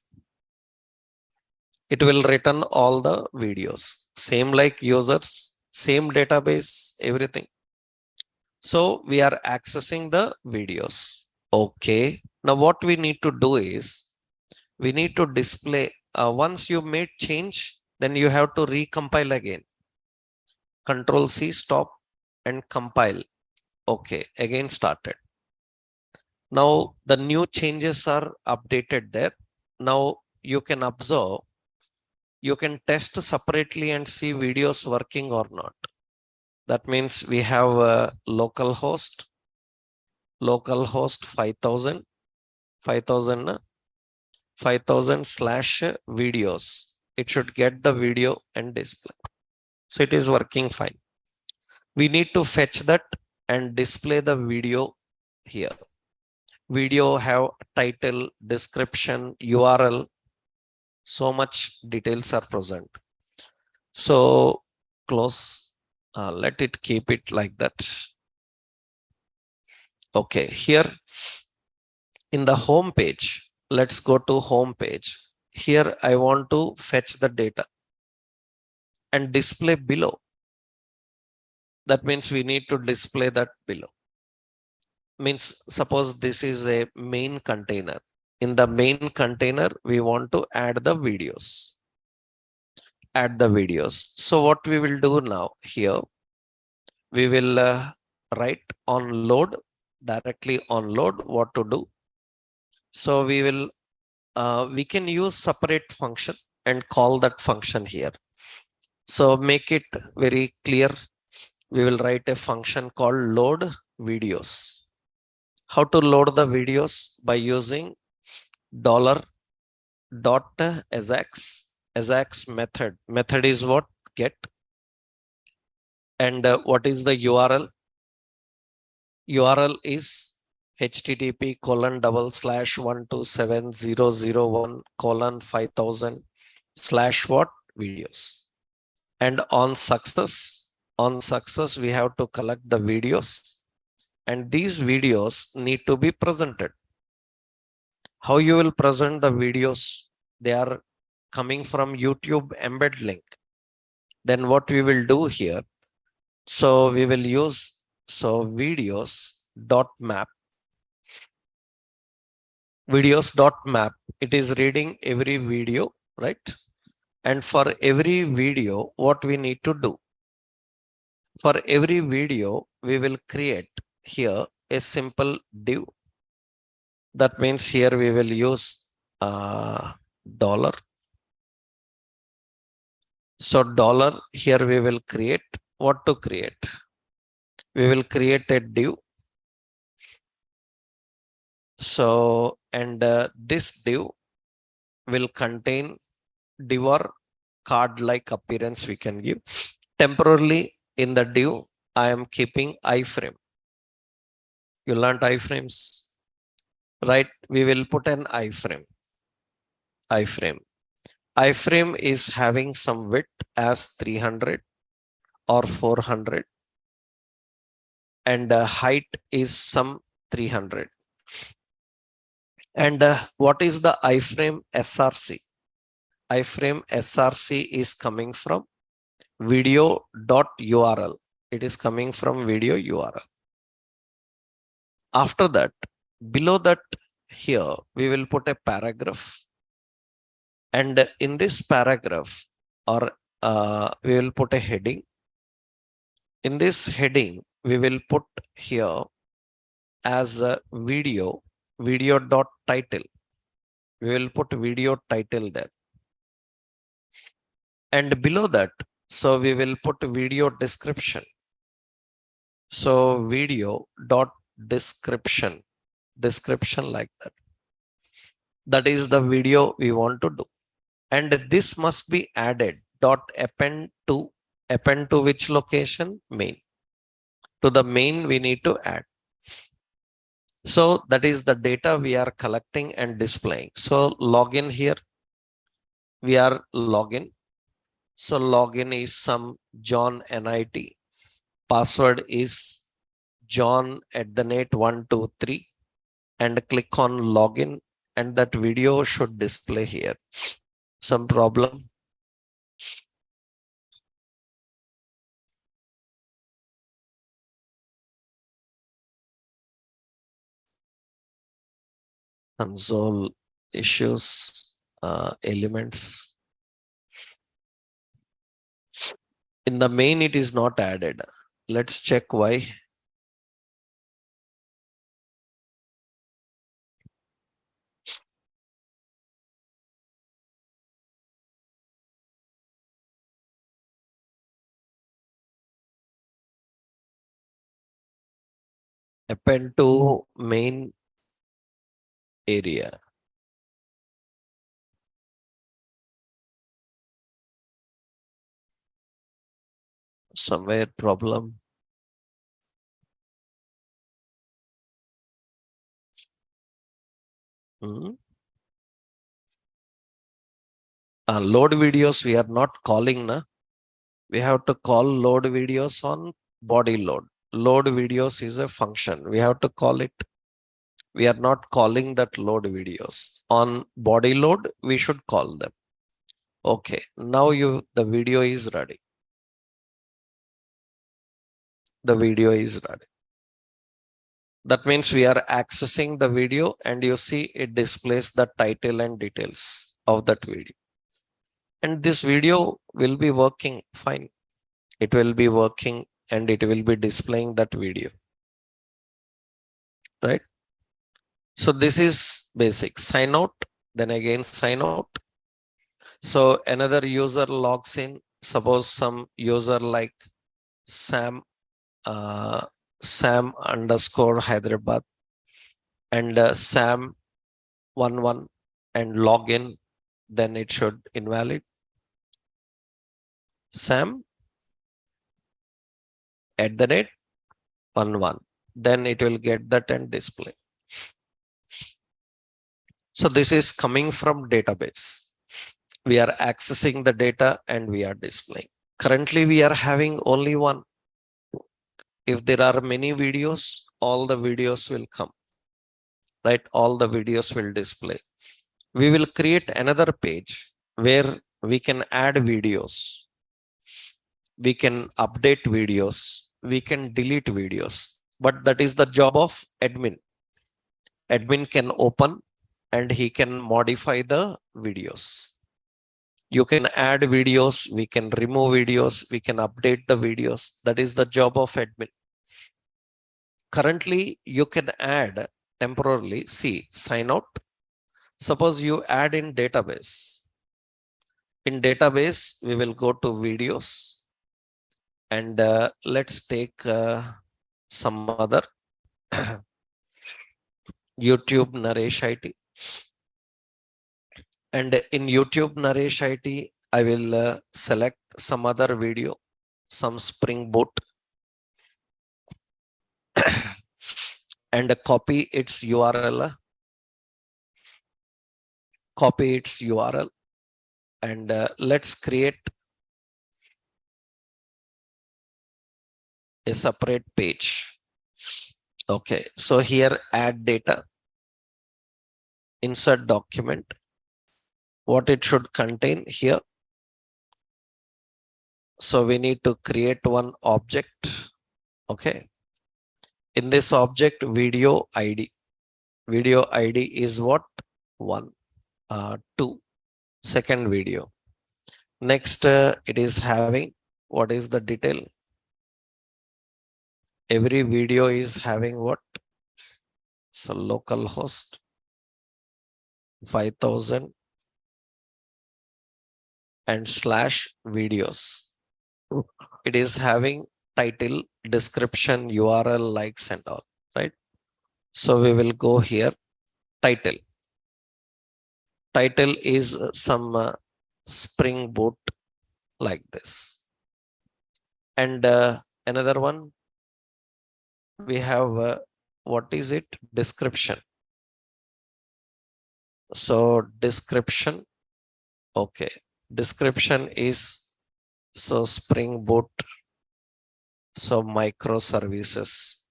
It will return all the videos. Same like users, same database, everything. So we are accessing the videos. Okay. Now what we need to do is we need to display. Once you made change, then you have to recompile again. Control C, stop and compile. Okay. Again started. Now the new changes are updated there. Now you can observe, you can test separately and see videos working or not. That means we have a local host 5000 slash videos. It should get the video and display. So it is working fine. We need to fetch that and display the video here. Video have title, description, URL. So much details are present. So close, let it keep it like that. Okay, here in the home page, let's go to home page. Here I want to fetch the data and display below. That means we need to display that below. Means suppose this is a main container. In the main container, we want to add the videos. Add the videos. So what we will do now here, we will write on load, directly on load, what to do. So we will, we can use separate function and call that function here. So make it very clear. We will write a function called load videos. How to load the videos? By using $.ajax method is what? Get. And what is the URL? URL is http://127.001:5000/ what? Videos. And on success, we have to collect the videos, and these videos need to be presented. How you will present the videos? They are coming from YouTube embed link. Then what we will do here? So we will use videos.map. Videos.map. It is reading every video, right? And for every video, what we need to do? For every video, we will create here a simple div. That means here we will use dollar. So dollar, here we will create what to create? We will create a div. So, and this div will contain div or card-like appearance we can give. Temporarily in the div, I am keeping iframe. You learned iframes, right? We will put an iframe. Iframe is having some width as 300 or 400, and height is some 300. And what is the iframe SRC? Iframe SRC is coming from video.url. It is coming from video URL. After that, below that, here we will put a paragraph, and in this paragraph, or we will put a heading. In this heading, we will put here as a video dot title. We will put video title there. And below that, so we will put video description. So video dot description like that. That is the video we want to do. And this must be added dot append to which location? Main. To the main we need to add. So that is the data we are collecting and displaying. So login here. We are login. So login is some John NIT. Password is John@123, and click on login, and that video should display here. Some problem? Console issues, elements. In the main, it is not added. Let's check why. Append to main area. Somewhere problem. Load videos we are not calling, na? We have to call load videos on body load. Load videos is a function. We have to call it. We are not calling that load videos. On body load, we should call them. Okay, now the video is ready. The video is ready. That means we are accessing the video, and you see it displays the title and details of that video. And this video will be working fine. It will be working and it will be displaying that video. Right? So this is basic. Sign out, then again sign out. So another user logs in. Suppose some user like Sam underscore Hyderabad and Sam11 and log in, then it should invalid. Sam@11, then it will get that and display. So this is coming from database. We are accessing the data and we are displaying. Currently we are having only one. If there are many videos, all the videos will come, right? All the videos will display. We will create another page where we can add videos. We can update videos. We can delete videos, but that is the job of admin. Admin can open and he can modify the videos. You can add videos, we can remove videos, we can update the videos. That is the job of admin. Currently, you can add temporarily, see, sign out. Suppose you add in database. In database, we will go to videos and let's take some other YouTube Naresh IT. And in YouTube Naresh IT, I will select some other video, some Spring Boot. and copy its URL. Copy its URL and let's create a separate page. Okay, so here add data, insert document, what it should contain here. So we need to create one object. Okay, in this object video ID. Video ID is what? 1, 2, second video. Next, it is having what is the detail? Every video is having what? So localhost 5000 and /videos. It is having title, description, URL, likes and all, right? So we will go here, title. Title is some Spring Boot like this. And another one, we have what is it? Description. So description, okay. Description is so Spring Boot, so microservices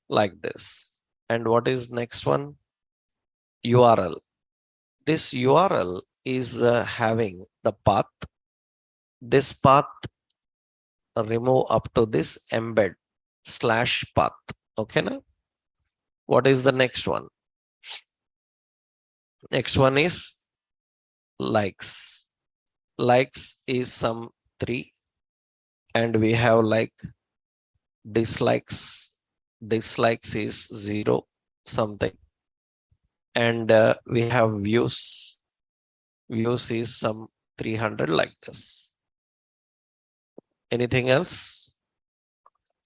like this. And what is next one? URL. This URL is having the path. This path remove up to this embed /path. Okay, now what is the next one? Next one is likes. Likes is some 3 and we have like dislikes. Dislikes is 0 something. And we have views. Views is some 300 like this. Anything else?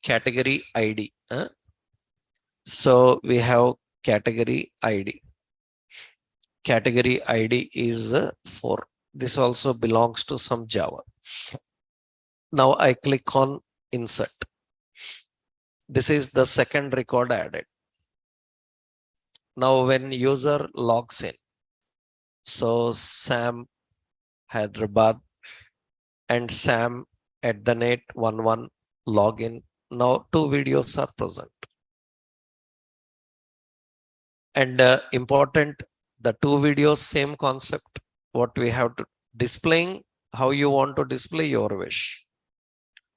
Category ID. So we have category ID. Category ID is 4. This also belongs to some Java. Now I click on insert. This is the second record added. Now when user logs in, so Sam Hyderabad and Sam @11 login. Now 2 videos are present. And important, the 2 videos, same concept. What we have to displaying, how you want to display your wish,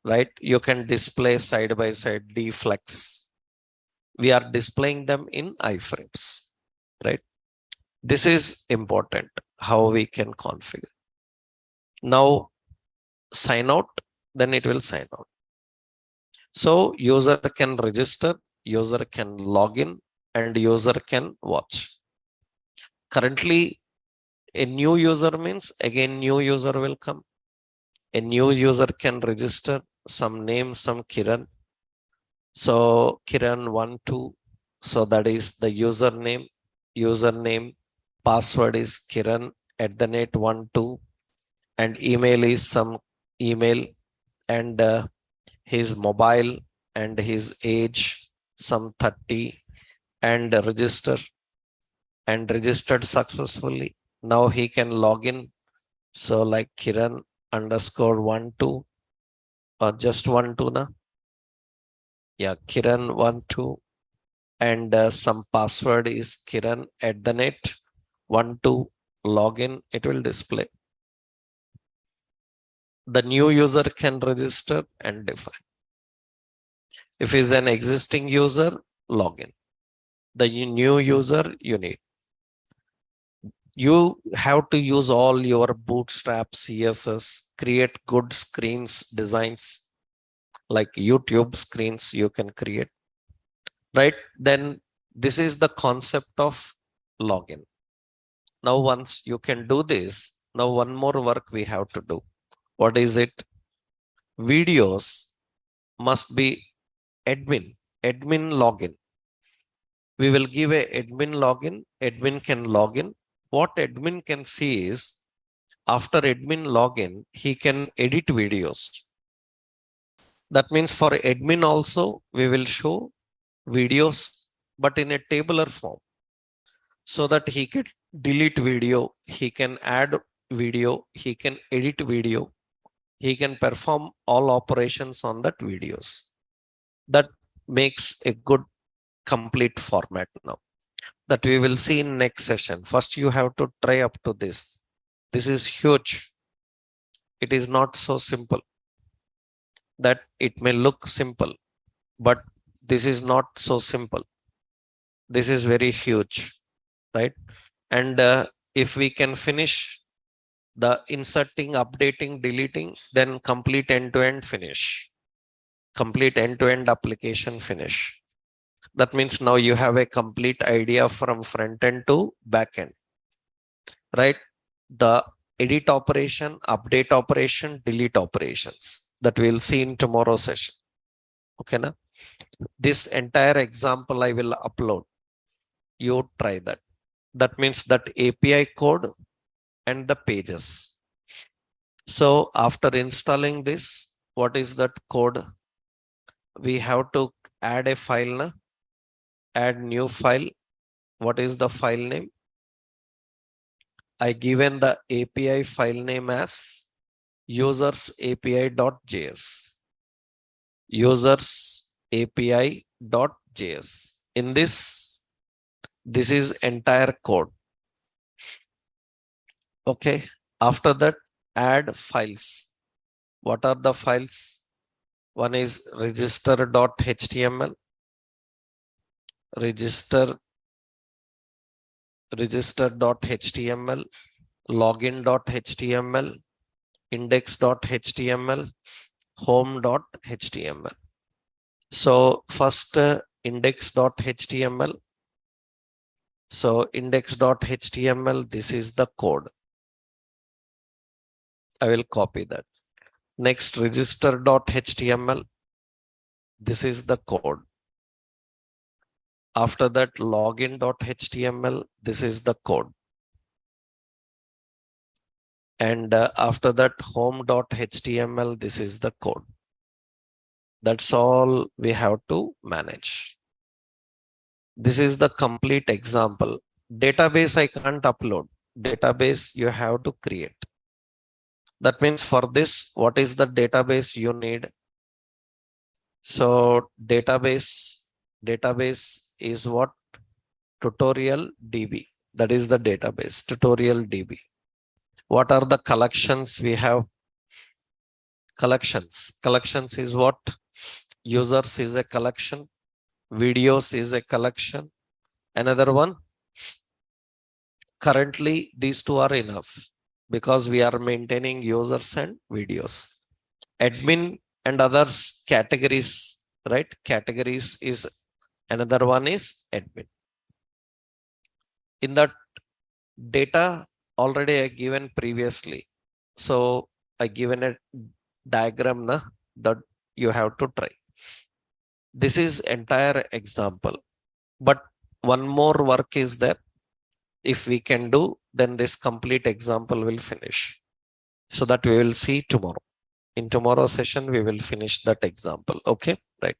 right? You can display side by side, deflex. We are displaying them in iframes, right? This is important, how we can configure. Now sign out, then it will sign out. So user can register, user can log in, and user can watch. Currently, a new user means again new user will come. A new user can register some name, some Kiran. So Kiran12. So that is the username. Username, password is Kiran@12, and email is some email, and his mobile and his age some 30, and register, and registered successfully. Now he can log in. So like Kiran_12 or just 12 na? Yeah, Kiran12, and some password is Kiran@12 login. It will display. The new user can register and define. If he's an existing user, login. The new user you need. You have to use all your bootstrap CSS, create good screens, designs like YouTube screens you can create, right? Then this is the concept of login. Now, once you can do this, now one more work we have to do. What is it? Videos must be admin login. We will give a admin login. Admin can log in. What admin can see is after admin login, he can edit videos. That means for admin also, we will show videos, but in a tabular form, so that he can delete video, he can add video, he can edit video, he can perform all operations on that videos. That makes a good complete format now, that we will see in next session. First, you have to try up to this. This is huge. It is not so simple. That it may look simple, but this is not so simple. This is very huge, right? And if we can finish the inserting, updating, deleting, then complete end-to-end finish, complete end-to-end application finish. That means now you have a complete idea from front end to back end, right? The edit operation, update operation, delete operations that we'll see in tomorrow's session. Okay, na? This entire example I will upload. You try that. That means that API code and the pages. So after installing this, what is that code? We have to add a file, na? Add new file. What is the file name? I given the API file name as users API.js. Users API.js. In this is entire code. Okay. After that, add files. What are the files? One is register.html, register.html, login.html, index.html, home.html. So first index.html. So index.html, this is the code. I will copy that. Next, register.html. This is the code. After that, login.html. This is the code. And after that, home.html. This is the code. That's all we have to manage. This is the complete example. Database I can't upload. Database you have to create. That means for this, what is the database you need? So database is what? Tutorial DB. That is the database, tutorial DB. What are the collections we have? Collections is what? Users is a collection. Videos is a collection. Another one, currently these two are enough because we are maintaining users and videos. Admin and others categories, right? Categories is another one is admin. In that data already I given previously. So I given a diagram na, that you have to try. This is entire example, but one more work is there. If we can do, then this complete example will finish. So that we will see tomorrow. In tomorrow's session, we will finish that example. Okay, right.